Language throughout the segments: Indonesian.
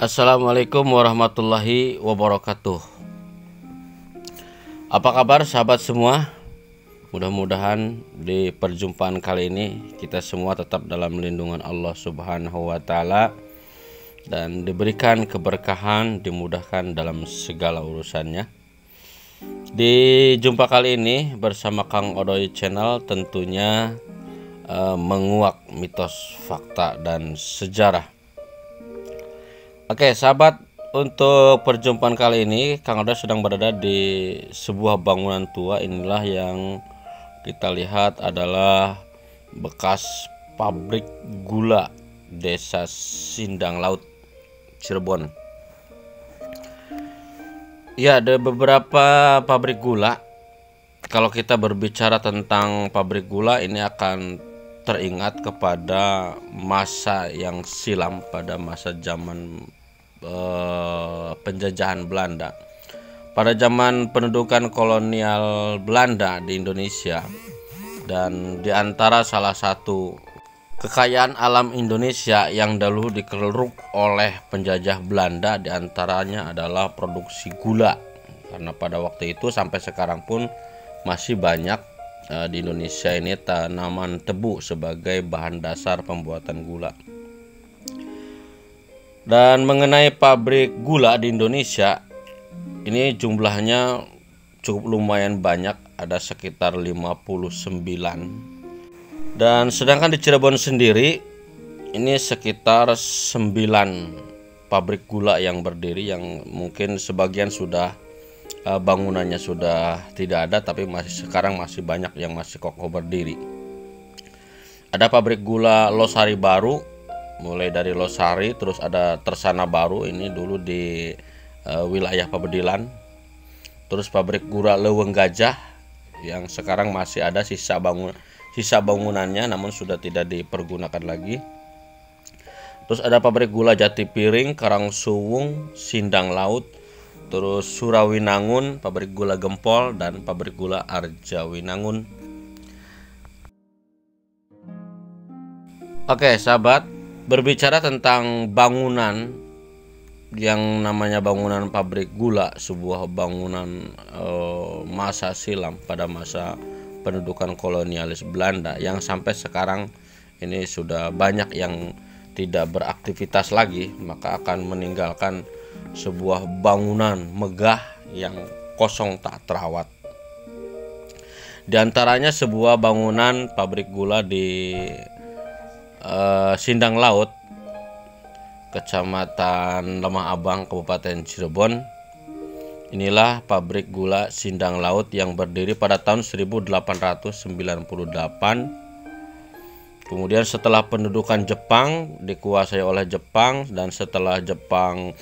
Assalamualaikum warahmatullahi wabarakatuh. Apa kabar sahabat semua? Mudah-mudahan di perjumpaan kali ini kita semua tetap dalam lindungan Allah Subhanahu wa taala dan diberikan keberkahan, dimudahkan dalam segala urusannya. Di jumpa kali ini bersama Kang Odoy Channel tentunya menguak mitos, fakta dan sejarah. Oke sahabat, untuk perjumpaan kali ini Kang Odoy sedang berada di sebuah bangunan tua. Inilah yang kita lihat adalah bekas pabrik gula Desa Sindang Laut, Cirebon. Ya, ada beberapa pabrik gula. Kalau kita berbicara tentang pabrik gula, ini akan teringat kepada masa yang silam, pada masa zaman penjajahan Belanda. Pada zaman pendudukan kolonial Belanda di Indonesia, dan di antara salah satu kekayaan alam Indonesia yang dahulu dikeruk oleh penjajah Belanda diantaranya adalah produksi gula. Karena pada waktu itu sampai sekarang pun masih banyak di Indonesia ini tanaman tebu sebagai bahan dasar pembuatan gula. Dan mengenai pabrik gula di Indonesia, ini jumlahnya cukup lumayan banyak, ada sekitar 59. Dan sedangkan di Cirebon sendiri ini sekitar 9 pabrik gula yang berdiri, yang mungkin sebagian sudah bangunannya sudah tidak ada, tapi sekarang masih banyak yang masih kokoh berdiri. Ada pabrik gula Losari Baru, mulai dari Losari, terus ada Tersana Baru, ini dulu di wilayah Pabedilan. Terus pabrik gula Leweng Gajah yang sekarang masih ada sisa bangunannya, namun sudah tidak dipergunakan lagi. Terus ada pabrik gula Jati Piring, Karangsuwung, Sindang Laut, terus Surawinangun, pabrik gula Gempol, dan pabrik gula Arjawinangun. Oke sahabat, berbicara tentang bangunan yang namanya bangunan pabrik gula, sebuah bangunan masa silam pada masa pendudukan kolonialis Belanda yang sampai sekarang ini sudah banyak yang tidak beraktivitas lagi, maka akan meninggalkan sebuah bangunan megah yang kosong tak terawat. Di antaranya sebuah bangunan pabrik gula di Sindang Laut, Kecamatan Lemah Abang, Kabupaten Cirebon. Inilah pabrik gula Sindang Laut yang berdiri pada tahun 1898. Kemudian setelah pendudukan Jepang, dikuasai oleh Jepang, dan setelah Jepang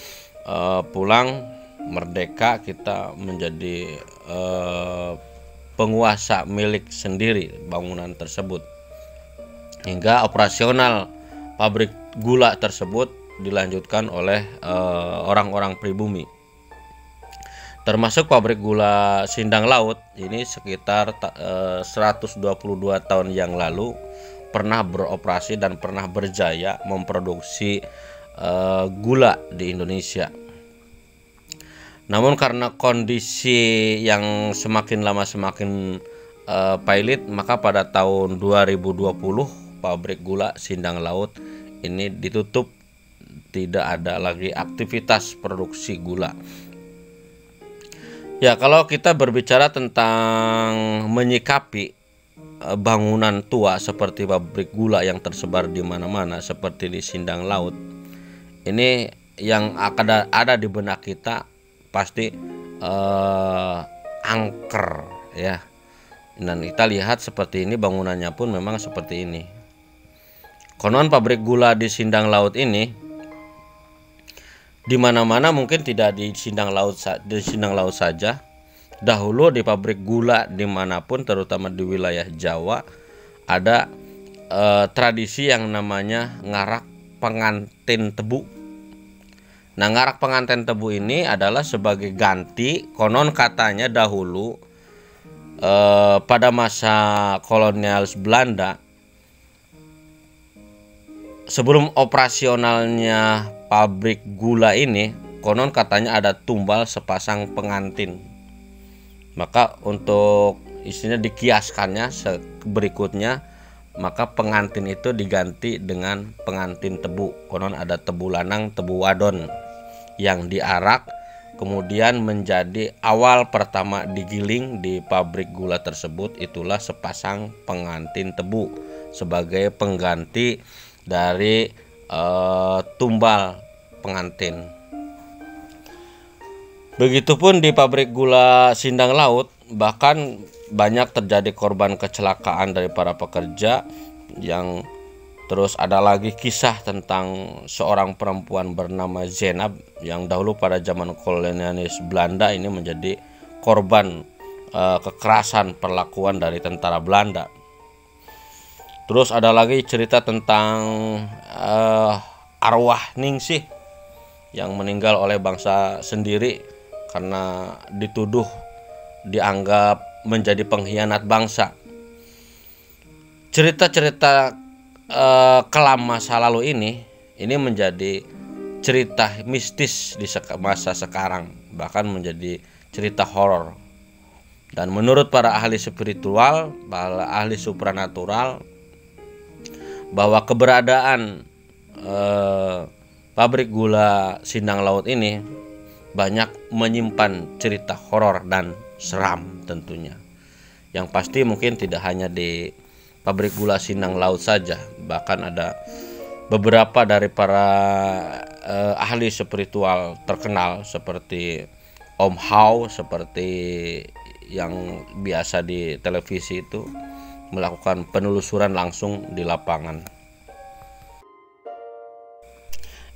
pulang merdeka, kita menjadi penguasa milik sendiri bangunan tersebut, hingga operasional pabrik gula tersebut dilanjutkan oleh orang-orang pribumi, termasuk pabrik gula Sindang Laut. Ini sekitar 122 tahun yang lalu pernah beroperasi dan pernah berjaya memproduksi gula di Indonesia. Namun karena kondisi yang semakin lama semakin pailit, maka pada tahun 2020 pabrik gula Sindang Laut ini ditutup, tidak ada lagi aktivitas produksi gula. Ya, kalau kita berbicara tentang menyikapi bangunan tua seperti pabrik gula yang tersebar di mana-mana seperti di Sindang Laut, ini yang akan ada di benak kita pasti angker ya. Dan kita lihat seperti ini, bangunannya pun memang seperti ini. Konon pabrik gula di Sindang Laut ini di mana-mana, mungkin tidak di Sindang Laut saja. Dahulu di pabrik gula dimanapun, terutama di wilayah Jawa, ada tradisi yang namanya ngarak pengantin tebu. Nah, ngarak pengantin tebu ini adalah sebagai ganti, konon katanya dahulu pada masa kolonialis Belanda, sebelum operasionalnya pabrik gula ini, konon katanya ada tumbal sepasang pengantin. Maka untuk isinya dikiaskannya berikutnya, maka pengantin itu diganti dengan pengantin tebu. Konon ada tebu lanang, tebu wadon yang diarak kemudian menjadi awal pertama digiling di pabrik gula tersebut. Itulah sepasang pengantin tebu sebagai pengganti dari tumbal pengantin. Begitupun di pabrik gula Sindang Laut, bahkan banyak terjadi korban kecelakaan dari para pekerja. Yang terus ada lagi kisah tentang seorang perempuan bernama Zenab yang dahulu pada zaman kolonialis Belanda ini menjadi korban kekerasan perlakuan dari tentara Belanda. Terus ada lagi cerita tentang arwah Ningsih yang meninggal oleh bangsa sendiri karena dituduh dianggap menjadi pengkhianat bangsa. Cerita-cerita kelam masa lalu ini menjadi cerita mistis di masa sekarang, bahkan menjadi cerita horor. Dan menurut para ahli spiritual, para ahli supranatural, bahwa keberadaan pabrik gula Sindang Laut ini banyak menyimpan cerita horor dan seram tentunya. Yang pasti mungkin tidak hanya di pabrik gula Sindang Laut saja, bahkan ada beberapa dari para ahli spiritual terkenal seperti Om Hao, seperti yang biasa di televisi itu, melakukan penelusuran langsung di lapangan.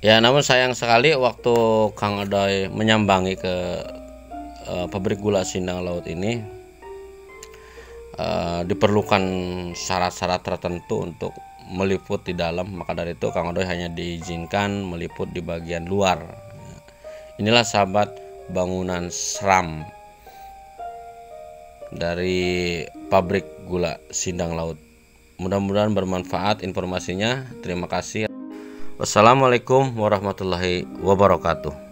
Ya, namun sayang sekali waktu Kang Adoy menyambangi ke pabrik gula Sindang Laut ini, diperlukan syarat-syarat tertentu untuk meliput di dalam. Maka dari itu Kang Adoy hanya diizinkan meliput di bagian luar. Inilah sahabat bangunan seram dari pabrik gula Sindang Laut. Mudah-mudahan bermanfaat informasinya. Terima kasih. Wassalamualaikum warahmatullahi wabarakatuh.